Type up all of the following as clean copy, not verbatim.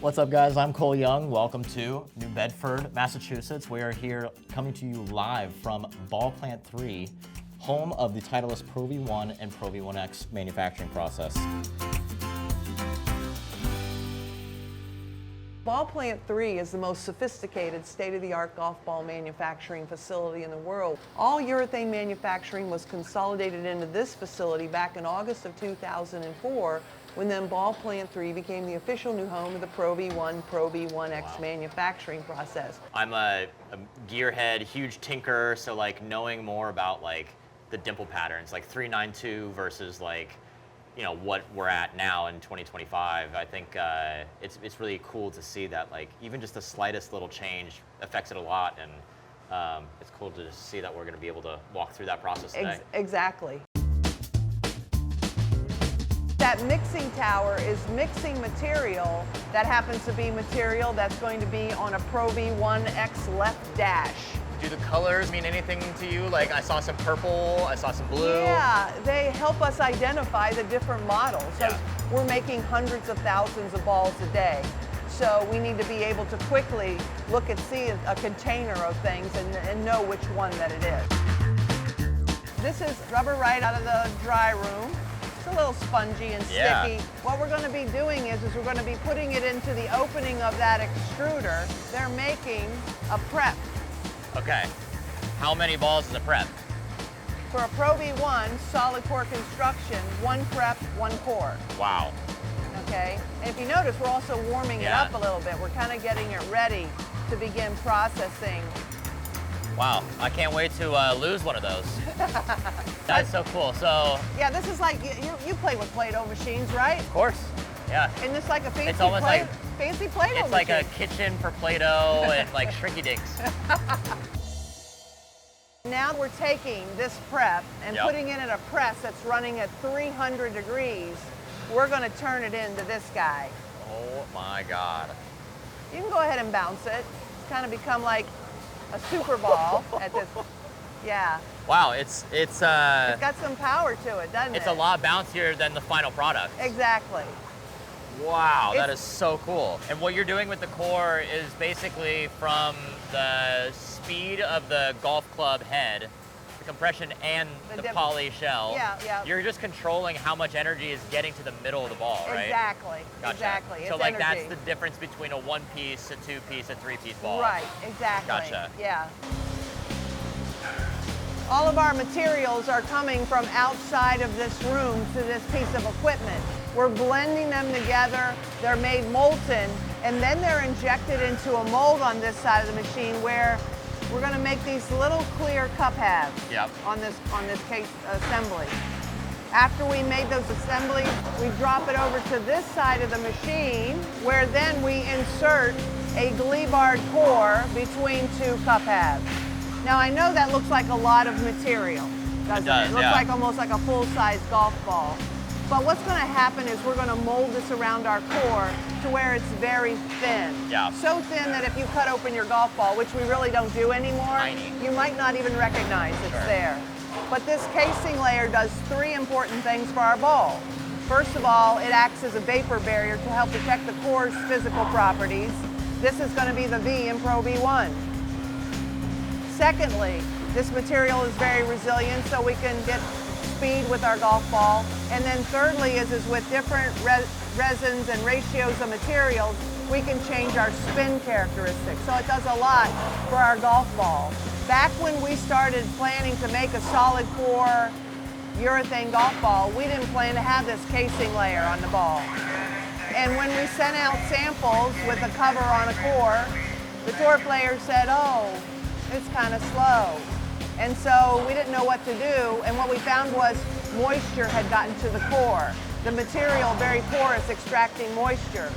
What's up, guys? I'm Cole Young. Welcome to New Bedford, Massachusetts. We are here coming to you live from Ball Plant 3, home of the Titleist Pro V1 and Pro V1X manufacturing process. Ball Plant 3 is the most sophisticated state-of-the-art golf ball manufacturing facility in the world. All urethane manufacturing was consolidated into this facility back in August of 2004, when then Ball Plant 3 became the official new home of the Pro V1, Pro V1X manufacturing process. I'm a gearhead, huge tinker, so like knowing more about like the dimple patterns, like 392 versus like, you know, what we're at now in 2025. I think it's really cool to see that like even just the slightest little change affects it a lot, and it's cool to just see that we're going to be able to walk through that process today. Exactly. That mixing tower is mixing material that happens to be material that's going to be on a Pro V1X left dash. Do the colors mean anything to you? Like I saw some purple, I saw some blue. Yeah, they help us identify the different models. So we're making hundreds of thousands of balls a day. So we need to be able to quickly look and see a container of things and know which one that it is. This is rubber right out of the dry room. A little spongy and sticky. What we're going to be doing is we're going to be putting it into the opening of that extruder. They're making a prep. Okay. How many balls is a prep? For a Pro V1 solid core construction, one prep, one core. Wow. Okay. And if you notice, we're also warming it up a little bit. We're kind of getting it ready to begin processing. Wow, I can't wait to lose one of those. That's so cool. So yeah, this is like you play with Play-Doh machines, right? Of course. Yeah. And it's like a fancy it's almost like fancy Play-Doh It's machine. like a kitchen for Play-Doh and like shrinky dinks. Now we're taking this prep and putting it in a press that's running at 300 degrees. We're going to turn it into this guy. Oh my God. You can go ahead and bounce it. It's kind of become like a super ball at this. Yeah. Wow, it's got some power to it, doesn't it? It's a lot bouncier than the final product. Exactly. Wow, that is so cool. And what you're doing with the core is basically from the speed of the golf club head, the compression, and the poly shell. Yeah. You're just controlling how much energy is getting to the middle of the ball, right? Exactly. Gotcha. Exactly. So it's like energy. that's the difference between a one-piece, a two-piece, a three-piece ball. Right. Exactly. Gotcha. Yeah. All of our materials are coming from outside of this room to this piece of equipment. We're blending them together, they're made molten, and then they're injected into a mold on this side of the machine where we're going to make these little clear cup halves on this case assembly. After we made those assemblies, we drop it over to this side of the machine where then we insert a Gleebard core between two cup halves. Now I know that looks like a lot of material, doesn't it? It looks like almost like a full-size golf ball. But what's going to happen is we're going to mold this around our core to where it's very thin. Yeah. So thin that if you cut open your golf ball, which we really don't do anymore, you might not even recognize it's there. But this casing layer does three important things for our ball. First of all, it acts as a vapor barrier to help protect the core's physical properties. This is going to be the V in Pro V1. Secondly, this material is very resilient, so we can get speed with our golf ball. And then thirdly is with different resins and ratios of materials, we can change our spin characteristics. So it does a lot for our golf ball. Back when we started planning to make a solid core urethane golf ball, we didn't plan to have this casing layer on the ball. And when we sent out samples with a cover on a core, the tour players said, oh, it's kind of slow. And so we didn't know what to do, and what we found was moisture had gotten to the core. The material, very porous, extracting moisture.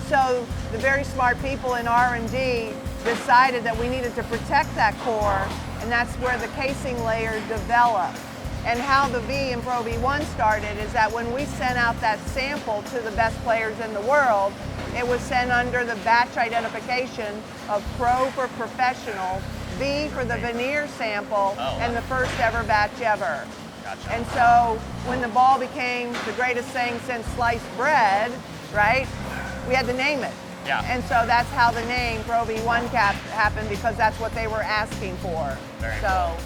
So the very smart people in R&D decided that we needed to protect that core, and that's where the casing layer developed. And how the V in Pro V1 started is that when we sent out that sample to the best players in the world, it was sent under the batch identification of Pro for Professional, V for the veneer sample, and the first ever batch ever. Gotcha. And so when the ball became the greatest thing since sliced bread, right, we had to name it. Yeah. And so that's how the name Pro V1 cap happened, because that's what they were asking for. Very so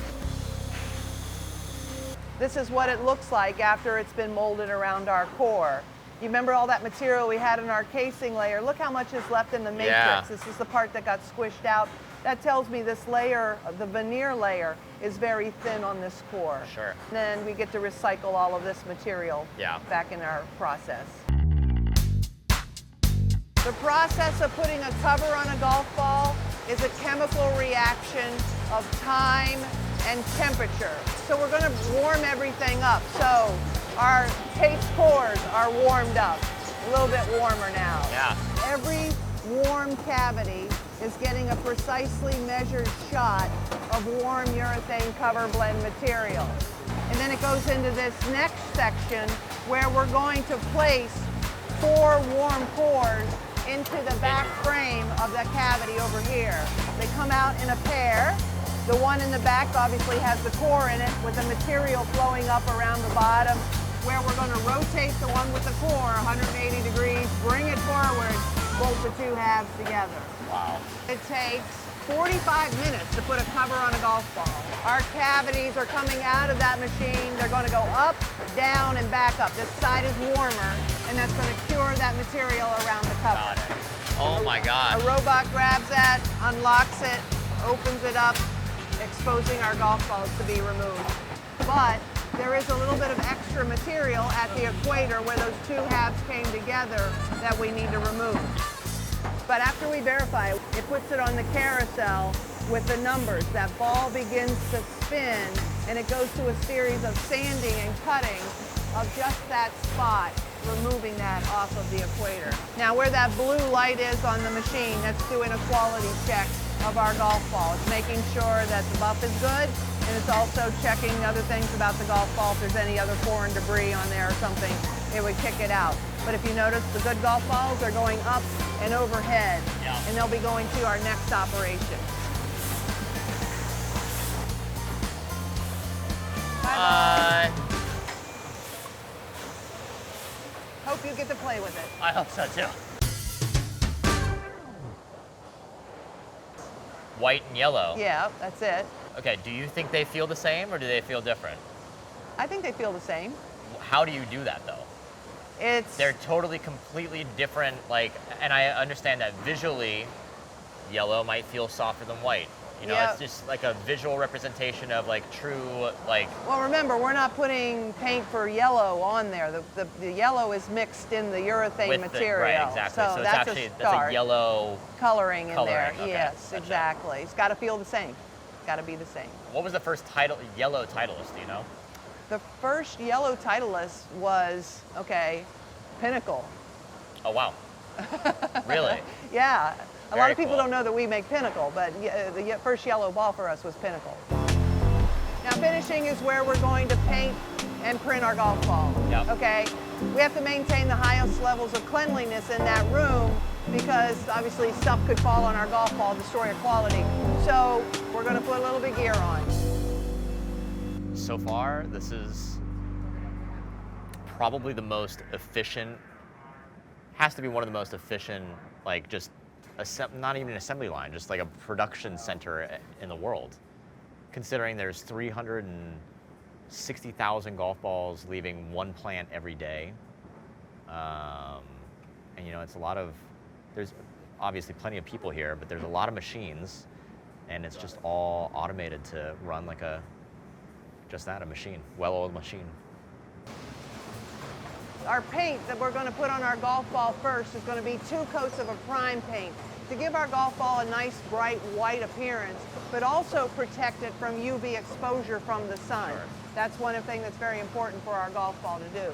this is what it looks like after it's been molded around our core. You remember all that material we had in our casing layer? Look how much is left in the matrix. Yeah. This is the part that got squished out. That tells me this layer, the veneer layer, is very thin on this core. Sure. And then we get to recycle all of this material back in our process. The process of putting a cover on a golf ball is a chemical reaction of time and temperature. So we're going to warm everything up. So our taste cores are warmed up, a little bit warmer now. Yeah. Every warm cavity is getting a precisely measured shot of warm urethane cover blend material. And then it goes into this next section where we're going to place 4 warm cores into the back frame of the cavity over here. They come out in a pair. The one in the back obviously has the core in it with the material flowing up around the bottom, where we're going to rotate the one with the core 180 degrees, bring it forward, bolt the 2 halves together. Wow. It takes 45 minutes to put a cover on a golf ball. Our cavities are coming out of that machine. They're going to go up, down, and back up. This side is warmer, and that's going to cure that material around the cover. Got it. Oh my God. A robot grabs that, unlocks it, opens it up, exposing our golf balls to be removed. But there is a little bit of extra material at the equator where those 2 halves came together that we need to remove. But after we verify, it puts it on the carousel with the numbers. That ball begins to spin, and it goes to a series of sanding and cutting of just that spot, removing that off of the equator. Now where that blue light is on the machine, that's doing a quality check of our golf ball. It's making sure that the buff is good, and it's also checking other things about the golf ball. If there's any other foreign debris on there or something, it would kick it out. But if you notice, the good golf balls are going up and overhead, and they'll be going to our next operation. Bye-bye. Hope you get to play with it. I hope so too. White and yellow. Yeah, that's it. Okay, do you think they feel the same or do they feel different? I think they feel the same. How do you do that though? They're totally, completely different, like, and I understand that visually, yellow might feel softer than white. You know, it's just like a visual representation of like true, like... Well, remember, we're not putting paint for yellow on there. The yellow is mixed in the urethane material. Right, exactly. So that's actually, a start. that's a yellow... Coloring in there, okay. yes, Gotcha. exactly. It's got to feel the same. It's got to be the same. What was the first yellow Titleist, do you know? The first yellow Titleist was, Pinnacle. Oh, wow. Really? Yeah. A lot of people cool. don't know that we make Pinnacle, but the first yellow ball for us was Pinnacle. Now finishing is where we're going to paint and print our golf ball. Yep. Okay? We have to maintain the highest levels of cleanliness in that room because obviously stuff could fall on our golf ball, destroy our quality. So we're going to put a little bit of gear on. So far, this is probably the most efficient, has to be one of the most efficient, like just, not even an assembly line, just like a production center in the world. Considering there's 360,000 golf balls leaving one plant every day. And you know, it's a lot of, there's obviously plenty of people here, but there's a lot of machines and it's just all automated to run like a, just that, a machine, well-oiled machine. Our paint that we're going to put on our golf ball first is going to be 2 coats of a prime paint to give our golf ball a nice bright white appearance, but also protect it from UV exposure from the sun. Sure. That's one thing that's very important for our golf ball to do.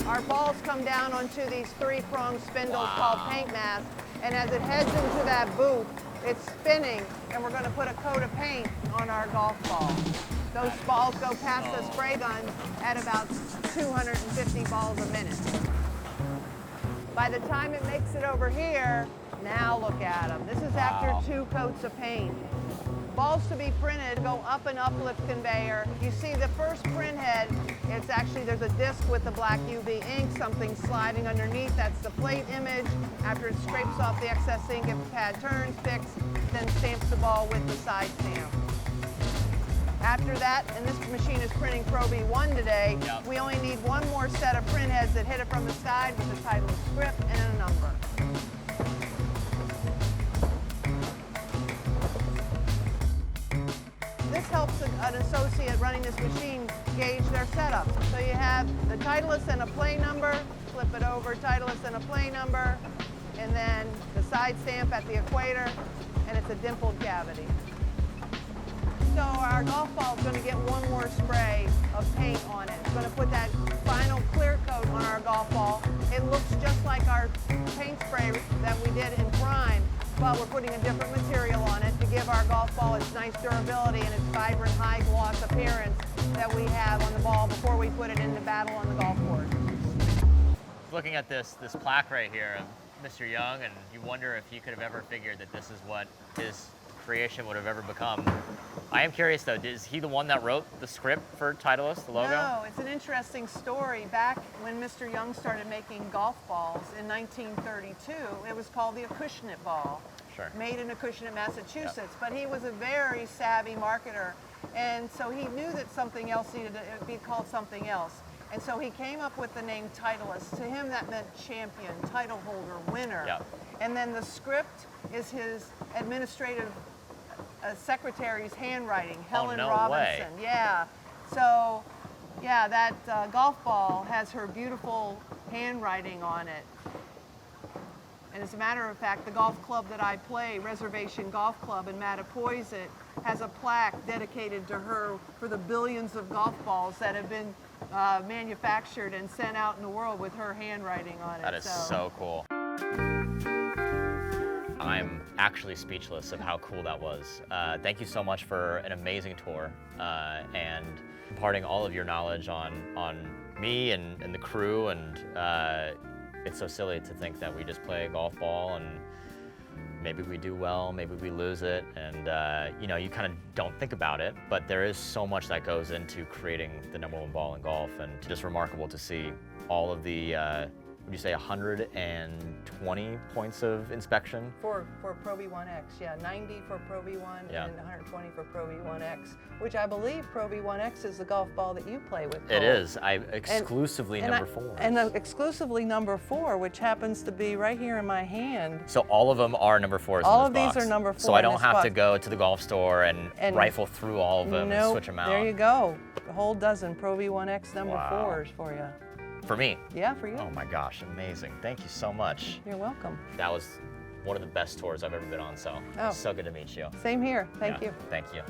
Our balls come down onto these 3-pronged spindles called paint masks, and as it heads into that booth, it's spinning, and we're going to put a coat of paint on our golf ball. Those balls go past the spray gun at about 250 balls a minute. By the time it makes it over here, now look at them. This is after 2 coats of paint. Balls to be printed go up an uplift conveyor. You see the first print head, it's actually, there's a disc with the black UV ink, something sliding underneath. That's the plate image. After it scrapes off the excess ink, if the pad turns, picks, then stamps the ball with the side stamp. After that, and this machine is printing Pro V1 today, we only need one more set of print heads that hit it from the side with the Titleist script and a number. This helps an associate running this machine gauge their setup. So you have the Titleist and a play number, flip it over, Titleist and a play number, and then the side stamp at the equator, and it's a dimpled cavity. So our golf ball is going to get one more spray of paint on it. It's going to put that final clear coat on our golf ball. It looks just like our paint spray that we did in Prime, but we're putting a different material on it to give our golf ball its nice durability and its vibrant high gloss appearance that we have on the ball before we put it into battle on the golf course. Looking at this plaque right here of Mr. Young, and you wonder if he could have ever figured that this is what his creation would have ever become. I am curious though, is he the one that wrote the script for Titleist, the logo? No, it's an interesting story. Back when Mr. Young started making golf balls in 1932, it was called the Acushnet ball. Sure. Made in Acushnet, Massachusetts. But he was a very savvy marketer, and so he knew that something else needed to be called something else. And so he came up with the name Titleist. To him that meant champion, title holder, winner. And then the script is his administrative secretary's handwriting, Helen Robinson. Yeah. So, yeah, that golf ball has her beautiful handwriting on it. And as a matter of fact, the golf club that I play, Reservation Golf Club in Mattapoisett, has a plaque dedicated to her for the billions of golf balls that have been manufactured and sent out in the world with her handwriting on it. That is so cool. I'm actually speechless of how cool that was. Thank you so much for an amazing tour and imparting all of your knowledge on me and the crew. And it's so silly to think that we just play a golf ball and maybe we do well, maybe we lose it. And you know, you kind of don't think about it, but there is so much that goes into creating the #1 ball in golf, and just remarkable to see all of the would you say 120 points of inspection? For Pro V1X, yeah, 90 for Pro V1 and 120 for Pro V1X, which I believe Pro V1X is the golf ball that you play with, Cole. It is. Exclusively number 4. And exclusively number 4, which happens to be right here in my hand. So all of them are number 4s all in this of box. These are number 4. So I don't have to go to the golf store and rifle through all of them and switch them out. There you go. A whole dozen Pro V1X number 4s for you. For me? Yeah, for you. Oh my gosh, amazing. Thank you so much. You're welcome. That was one of the best tours I've ever been on, so it's so good to meet you. Same here. Thank you. Thank you.